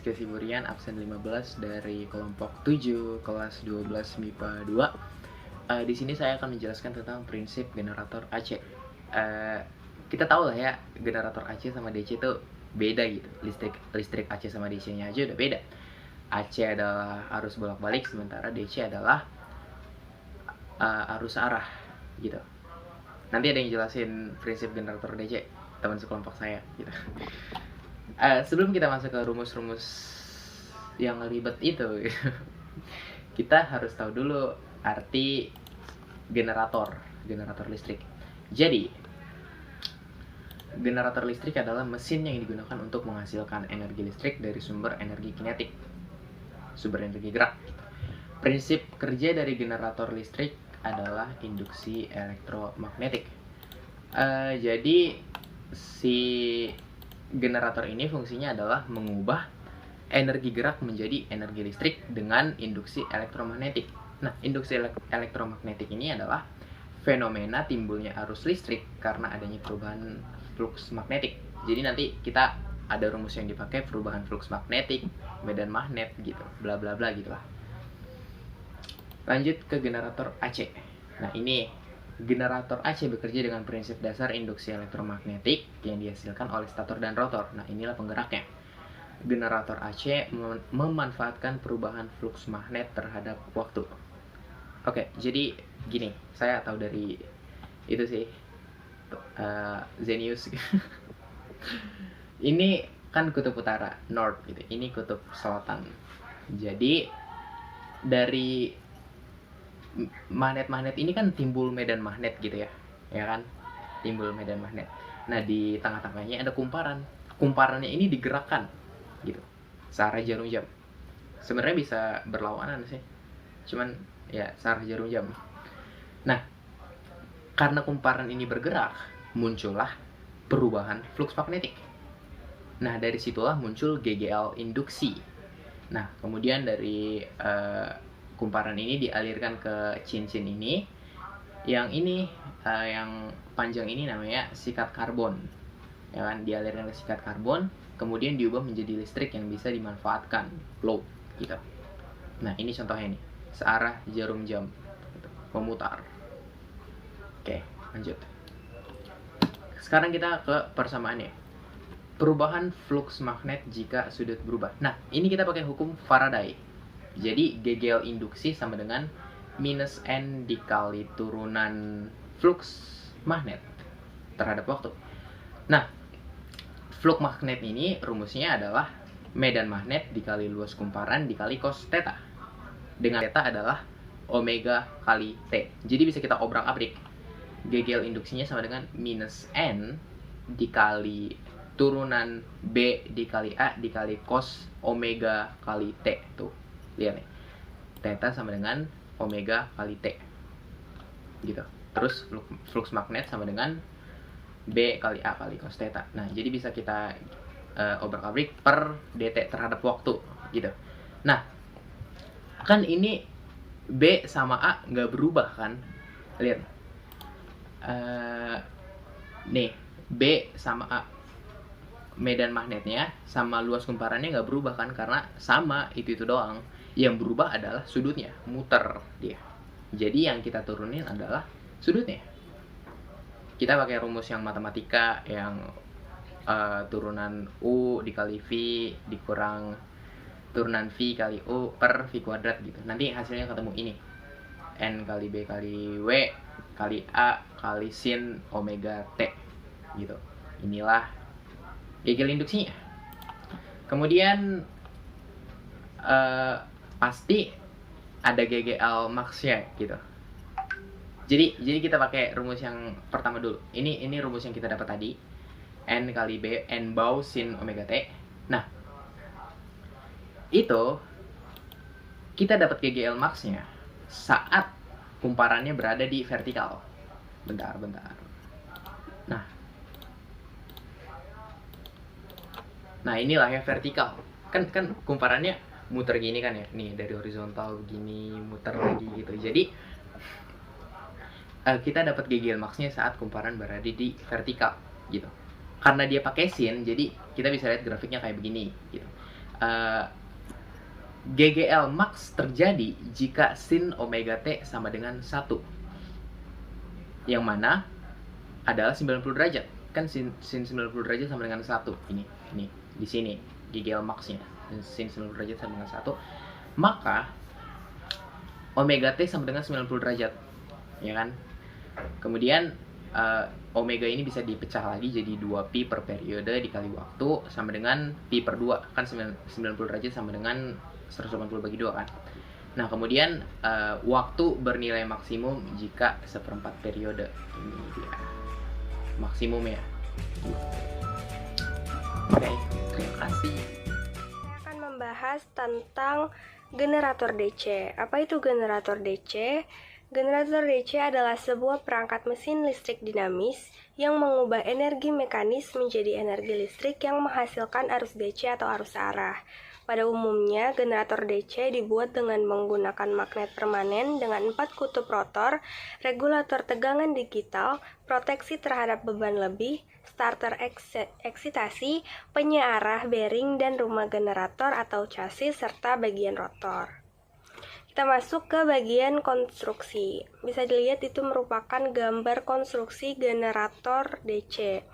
Rizky Siburian, absen 15 dari kelompok 7, kelas 12 MIPA 2. Di sini saya akan menjelaskan tentang prinsip generator AC. Kita tahu lah ya, generator AC sama DC itu beda gitu. Listrik AC sama DC-nya aja udah beda. AC adalah arus bolak-balik, sementara DC adalah arus arah gitu. Nanti ada yang jelasin prinsip generator DC, teman sekelompok saya gitu. Sebelum kita masuk ke rumus-rumus yang ribet itu, kita harus tahu dulu arti generator listrik. Jadi, generator listrik adalah mesin yang digunakan untuk menghasilkan energi listrik dari sumber energi kinetik, sumber energi gerak. Prinsip kerja dari generator listrik adalah induksi elektromagnetik. Jadi, si generator ini fungsinya adalah mengubah energi gerak menjadi energi listrik dengan induksi elektromagnetik. Nah, induksi elektromagnetik ini adalah fenomena timbulnya arus listrik karena adanya perubahan flux magnetik. Jadi nanti kita ada rumus yang dipakai, perubahan flux magnetik, medan magnet gitu, bla bla bla gitulah. Lanjut ke generator AC. Nah, ini generator AC bekerja dengan prinsip dasar induksi elektromagnetik yang dihasilkan oleh stator dan rotor. Nah, inilah penggeraknya. Generator AC memanfaatkan perubahan flux magnet terhadap waktu. Oke, jadi gini, saya tahu dari itu sih, Zenius. Ini kan kutub utara, north gitu. Ini kutub selatan. Jadi dari magnet-magnet ini kan timbul medan magnet gitu ya kan, timbul medan magnet. Nah, di tengah-tengahnya ada kumparan. Kumparannya ini digerakkan gitu, searah jarum jam. Sebenarnya bisa berlawanan sih, cuman ya searah jarum jam. Nah, karena kumparan ini bergerak, muncullah perubahan flux magnetik. Nah, dari situlah muncul GGL induksi. Nah, kemudian dari kumparan ini dialirkan ke cincin ini. Yang ini, yang panjang ini namanya sikat karbon. Ya kan, dialirkan ke sikat karbon, kemudian diubah menjadi listrik yang bisa dimanfaatkan, flow gitu. Nah, ini contohnya nih, searah jarum jam gitu, memutar. Oke, lanjut. Sekarang kita ke persamaannya. Perubahan flux magnet jika sudut berubah. Nah, ini kita pakai hukum Faraday. Jadi GGL induksi sama dengan minus N dikali turunan flux magnet terhadap waktu. Nah, flux magnet ini rumusnya adalah medan magnet dikali luas kumparan dikali cos theta. Dengan theta adalah omega kali T. Jadi bisa kita obrak-abrik. GGL induksinya sama dengan minus N dikali turunan B dikali A dikali cos omega kali T. Tuh, lihat nih, theta sama dengan omega kali T gitu. Terus flux magnet sama dengan B kali A kali cos theta. Nah, jadi bisa kita obrak-abrik per dt terhadap waktu gitu. Nah, kan ini B sama A nggak berubah kan, lihat nih, B sama A, medan magnetnya sama luas kumparannya nggak berubah kan, karena sama itu doang. Yang berubah adalah sudutnya, muter dia. Jadi yang kita turunin adalah sudutnya. Kita pakai rumus yang matematika yang turunan U dikali V dikurang turunan V kali U per V kuadrat gitu. Nanti hasilnya ketemu ini, N kali B kali W kali A kali sin omega T gitu. Inilah GGL induksinya. Kemudian pasti ada GGL max-nya gitu. Jadi kita pakai rumus yang pertama dulu. Ini rumus yang kita dapat tadi. N kali B, N bau sin omega T. Nah, itu kita dapat GGL max-nya saat kumparannya berada di vertikal. Bentar. Nah, inilah ya vertikal. Kan kumparannya muter gini kan ya. Nih, dari horizontal begini, muter lagi gitu. Jadi kita dapat GGL max-nya saat kumparan berada di vertikal gitu. Karena dia pakai sin, jadi kita bisa lihat grafiknya kayak begini gitu. GGL max terjadi jika sin omega T sama dengan 1. Yang mana adalah 90 derajat. Kan sin 90 derajat sama dengan 1. Ini di sini GGL max-nya. Sin 90 derajat sama dengan 1. Maka omega T sama dengan 90 derajat. Ya kan? Kemudian omega ini bisa dipecah lagi jadi 2pi per periode dikali waktu sama dengan pi per 2. Kan 90 derajat sama dengan 180 bagi 2 kan. Nah, kemudian waktu bernilai maksimum jika seperempat periode. Ini dia maksimum ya. Oke, terima kasih. Saya akan membahas tentang generator DC. Apa itu generator DC? Generator DC adalah sebuah perangkat mesin listrik dinamis yang mengubah energi mekanis menjadi energi listrik yang menghasilkan arus DC atau arus arah. Pada umumnya, generator DC dibuat dengan menggunakan magnet permanen dengan 4 kutub rotor, regulator tegangan digital, proteksi terhadap beban lebih, starter eksitasi, penyearah, bearing, dan rumah generator atau chassis, serta bagian rotor. Kita masuk ke bagian konstruksi. Bisa dilihat itu merupakan gambar konstruksi generator DC.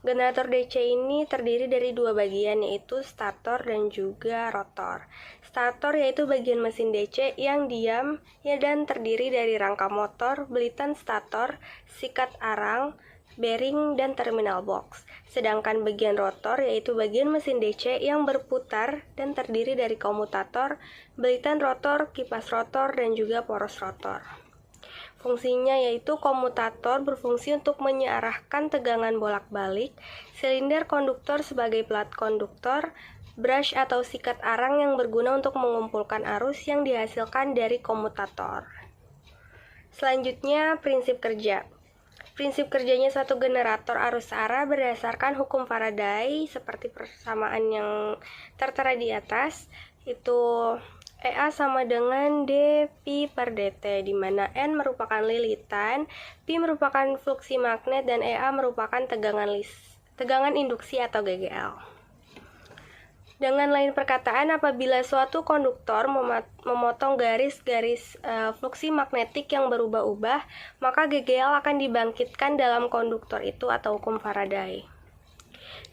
Generator DC ini terdiri dari 2 bagian, yaitu stator dan juga rotor. Stator yaitu bagian mesin DC yang diam dan terdiri dari rangka motor, belitan stator, sikat arang, bearing, dan terminal box. Sedangkan bagian rotor yaitu bagian mesin DC yang berputar dan terdiri dari komutator, belitan rotor, kipas rotor, dan juga poros rotor. Fungsinya yaitu komutator berfungsi untuk menyearahkan tegangan bolak-balik, silinder konduktor sebagai plat konduktor, brush atau sikat arang yang berguna untuk mengumpulkan arus yang dihasilkan dari komutator. Selanjutnya, prinsip kerja. Prinsip kerjanya suatu generator arus arah berdasarkan hukum Faraday seperti persamaan yang tertera di atas, itu EA sama dengan d pi per dt, di mana N merupakan lilitan, Pi merupakan fluksi magnet, dan EA merupakan tegangan induksi atau GGL. Dengan lain perkataan, apabila suatu konduktor memotong garis-garis fluksi magnetik yang berubah-ubah, maka GGL akan dibangkitkan dalam konduktor itu atau hukum Faraday.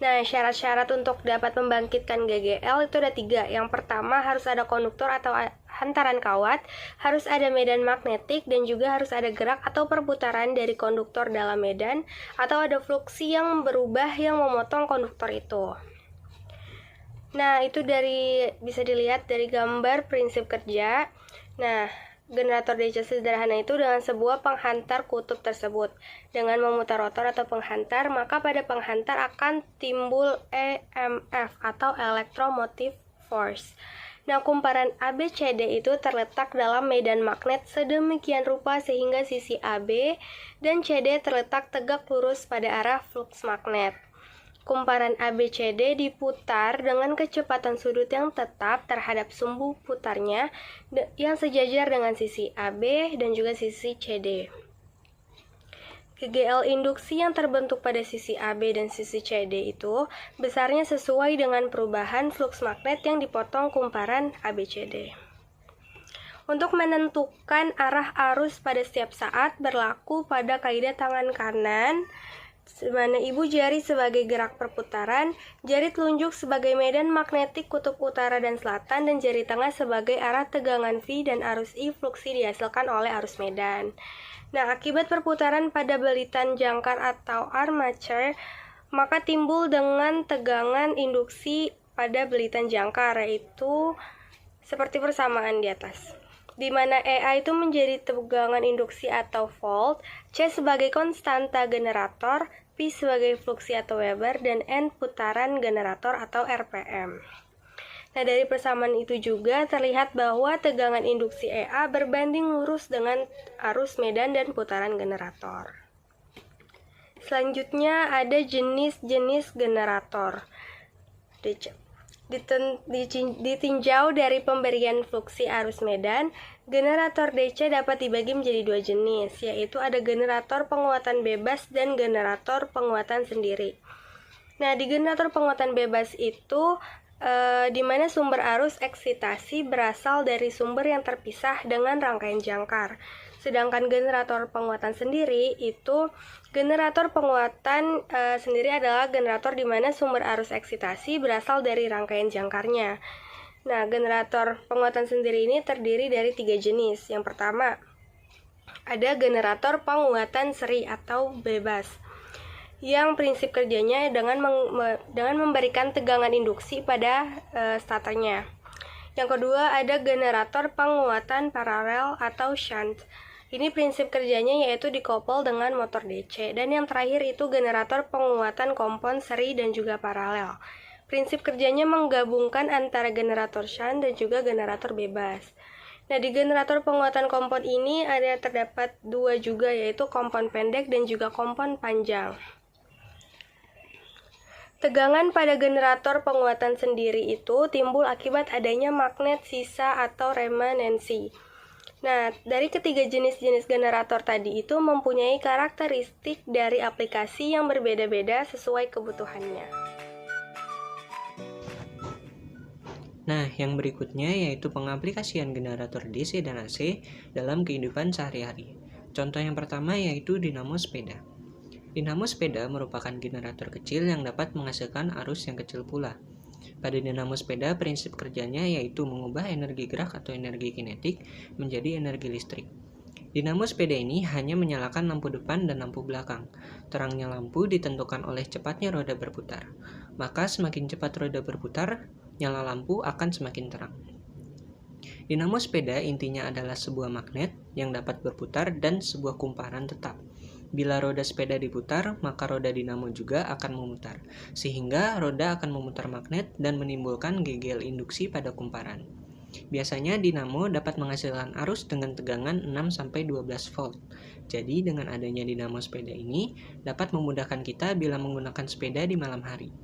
Nah, syarat-syarat untuk dapat membangkitkan GGL itu ada 3. Yang pertama, harus ada konduktor atau hantaran kawat, harus ada medan magnetik, dan juga harus ada gerak atau perputaran dari konduktor dalam medan, atau ada fluksi yang berubah yang memotong konduktor itu. Nah, itu bisa dilihat dari gambar prinsip kerja. Nah, generator DC sederhana itu dengan sebuah penghantar kutub tersebut. Dengan memutar rotor atau penghantar, maka pada penghantar akan timbul EMF atau electromotive force. Nah, kumparan ABCD itu terletak dalam medan magnet sedemikian rupa sehingga sisi AB dan CD terletak tegak lurus pada arah flux magnet. Kumparan ABCD diputar dengan kecepatan sudut yang tetap terhadap sumbu putarnya yang sejajar dengan sisi AB dan juga sisi CD. GGL induksi yang terbentuk pada sisi AB dan sisi CD itu besarnya sesuai dengan perubahan flux magnet yang dipotong kumparan ABCD. Untuk menentukan arah arus pada setiap saat berlaku pada kaidah tangan kanan, mana ibu jari sebagai gerak perputaran, jari telunjuk sebagai medan magnetik kutub utara dan selatan, dan jari tengah sebagai arah tegangan V dan arus I fluksi dihasilkan oleh arus medan. Nah, akibat perputaran pada belitan jangkar atau armature, maka timbul dengan tegangan induksi pada belitan jangkar, yaitu seperti persamaan di atas, di mana EA itu menjadi tegangan induksi atau volt, C sebagai konstanta generator, Pi sebagai fluksi atau Weber, dan N putaran generator atau RPM. Nah, dari persamaan itu juga terlihat bahwa tegangan induksi EA berbanding lurus dengan arus medan dan putaran generator. Selanjutnya ada jenis-jenis generator. Ditinjau dari pemberian fluksi arus medan, generator DC dapat dibagi menjadi 2 jenis, yaitu ada generator penguatan bebas dan generator penguatan sendiri. Nah, di generator penguatan bebas itu di mana sumber arus eksitasi berasal dari sumber yang terpisah dengan rangkaian jangkar. Sedangkan generator penguatan sendiri itu generator penguatan sendiri adalah generator di mana sumber arus eksitasi berasal dari rangkaian jangkarnya. Nah, generator penguatan sendiri ini terdiri dari 3 jenis. Yang pertama, ada generator penguatan seri atau bebas, yang prinsip kerjanya dengan memberikan tegangan induksi pada statornya. Yang kedua, ada generator penguatan paralel atau shunt. Ini prinsip kerjanya yaitu dikoppel dengan motor DC. Dan yang terakhir itu generator penguatan kompon seri dan juga paralel. Prinsip kerjanya menggabungkan antara generator shunt dan juga generator bebas. Nah, di generator penguatan kompon ini terdapat 2 juga, yaitu kompon pendek dan juga kompon panjang. Tegangan pada generator penguatan sendiri itu timbul akibat adanya magnet sisa atau remanensi. Nah, dari ketiga jenis-jenis generator tadi itu mempunyai karakteristik dari aplikasi yang berbeda-beda sesuai kebutuhannya. Nah, yang berikutnya yaitu pengaplikasian generator DC dan AC dalam kehidupan sehari-hari. Contoh yang pertama yaitu dinamo sepeda. Dinamo sepeda merupakan generator kecil yang dapat menghasilkan arus yang kecil pula. Pada dinamo sepeda, prinsip kerjanya yaitu mengubah energi gerak atau energi kinetik menjadi energi listrik. Dinamo sepeda ini hanya menyalakan lampu depan dan lampu belakang. Terangnya lampu ditentukan oleh cepatnya roda berputar. Maka semakin cepat roda berputar, nyala lampu akan semakin terang. Dinamo sepeda intinya adalah sebuah magnet yang dapat berputar dan sebuah kumparan tetap. Bila roda sepeda diputar, maka roda dinamo juga akan memutar, sehingga roda akan memutar magnet dan menimbulkan gegel induksi pada kumparan. Biasanya dinamo dapat menghasilkan arus dengan tegangan 6-12 volt. Jadi dengan adanya dinamo sepeda ini dapat memudahkan kita bila menggunakan sepeda di malam hari.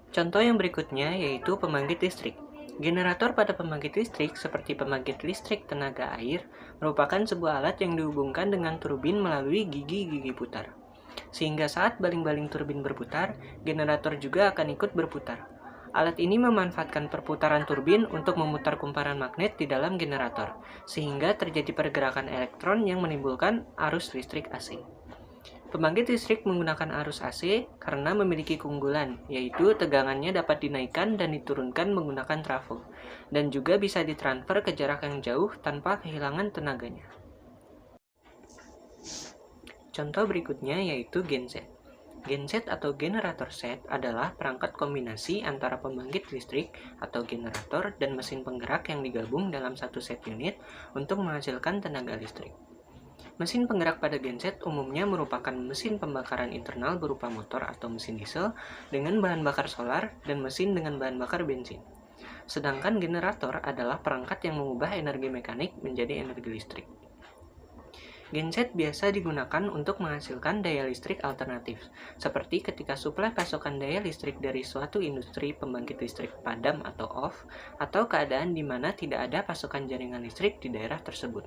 Contoh yang berikutnya yaitu pembangkit listrik. Generator pada pembangkit listrik seperti pembangkit listrik tenaga air merupakan sebuah alat yang dihubungkan dengan turbin melalui gigi-gigi putar. Sehingga saat baling-baling turbin berputar, generator juga akan ikut berputar. Alat ini memanfaatkan perputaran turbin untuk memutar kumparan magnet di dalam generator, sehingga terjadi pergerakan elektron yang menimbulkan arus listrik AC. Pembangkit listrik menggunakan arus AC karena memiliki keunggulan, yaitu tegangannya dapat dinaikkan dan diturunkan menggunakan trafo, dan juga bisa ditransfer ke jarak yang jauh tanpa kehilangan tenaganya. Contoh berikutnya yaitu genset. Genset atau generator set adalah perangkat kombinasi antara pembangkit listrik atau generator dan mesin penggerak yang digabung dalam satu set unit untuk menghasilkan tenaga listrik. Mesin penggerak pada genset umumnya merupakan mesin pembakaran internal berupa motor atau mesin diesel dengan bahan bakar solar dan mesin dengan bahan bakar bensin. Sedangkan generator adalah perangkat yang mengubah energi mekanik menjadi energi listrik. Genset biasa digunakan untuk menghasilkan daya listrik alternatif, seperti ketika suplai pasokan daya listrik dari suatu industri pembangkit listrik padam atau off, atau keadaan di mana tidak ada pasokan jaringan listrik di daerah tersebut,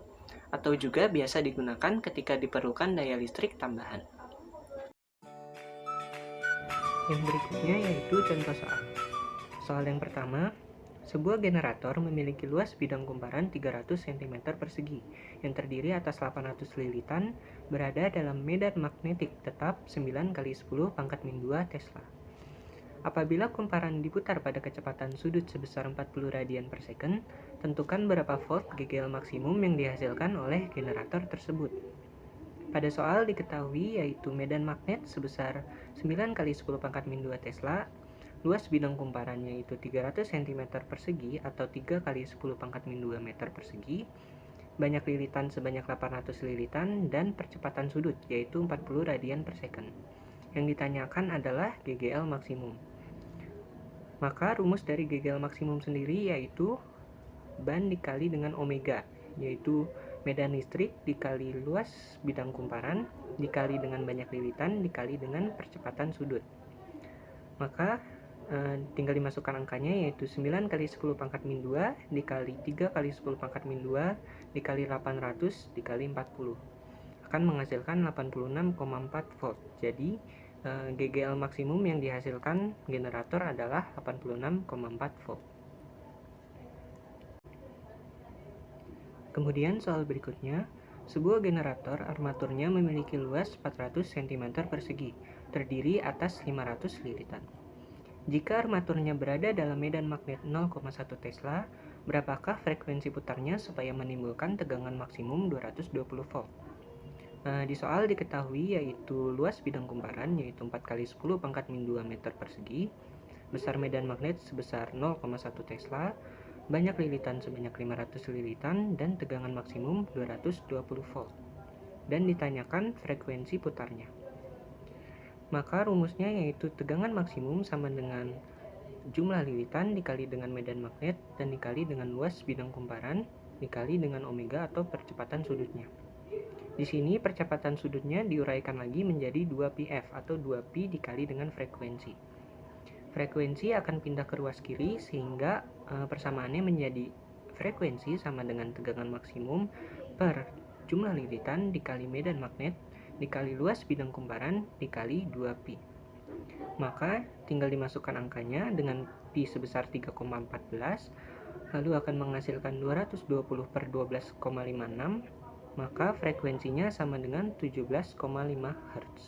atau juga biasa digunakan ketika diperlukan daya listrik tambahan. Yang berikutnya yaitu contoh soal. Soal yang pertama, sebuah generator memiliki luas bidang kumparan 300 cm persegi yang terdiri atas 800 lilitan berada dalam medan magnetik tetap 9x10⁻²⁰ Tesla. Apabila kumparan diputar pada kecepatan sudut sebesar 40 radian per second, tentukan berapa volt gegel maksimum yang dihasilkan oleh generator tersebut. Pada soal diketahui yaitu medan magnet sebesar 9x10⁻² Tesla, luas bidang kumparannya itu 300 cm persegi atau 3x10⁻² meter persegi, banyak lilitan sebanyak 800 lilitan, dan percepatan sudut yaitu 40 radian per second. Yang ditanyakan adalah GGL maksimum. Maka rumus dari GGL maksimum sendiri yaitu ban dikali dengan omega, yaitu medan listrik dikali luas bidang kumparan dikali dengan banyak lilitan dikali dengan percepatan sudut. Maka tinggal dimasukkan angkanya yaitu 9x10⁻² dikali 3x10⁻² dikali 800 dikali 40 akan menghasilkan 86,4 volt. Jadi GGL maksimum yang dihasilkan generator adalah 86,4 volt. Kemudian soal berikutnya, sebuah generator armaturnya memiliki luas 400 cm persegi, terdiri atas 500 lilitan. Jika armaturnya berada dalam medan magnet 0,1 Tesla, berapakah frekuensi putarnya supaya menimbulkan tegangan maksimum 220 volt? Di soal diketahui yaitu luas bidang kumparan yaitu 4 kali 10 pangkat min 2 meter persegi, besar medan magnet sebesar 0,1 Tesla, banyak lilitan sebanyak 500 lilitan, dan tegangan maksimum 220 volt. Dan ditanyakan frekuensi putarnya. Maka rumusnya yaitu tegangan maksimum sama dengan jumlah lilitan dikali dengan medan magnet dan dikali dengan luas bidang kumparan dikali dengan omega atau percepatan sudutnya. Di sini percepatan sudutnya diuraikan lagi menjadi 2πf atau 2π dikali dengan frekuensi. Frekuensi akan pindah ke ruas kiri sehingga persamaannya menjadi frekuensi sama dengan tegangan maksimum per jumlah lilitan dikali medan magnet dikali luas bidang kumparan dikali 2π. Maka tinggal dimasukkan angkanya dengan pi sebesar 3,14, lalu akan menghasilkan 220 per 12,56, maka frekuensinya sama dengan 17,5 Hz.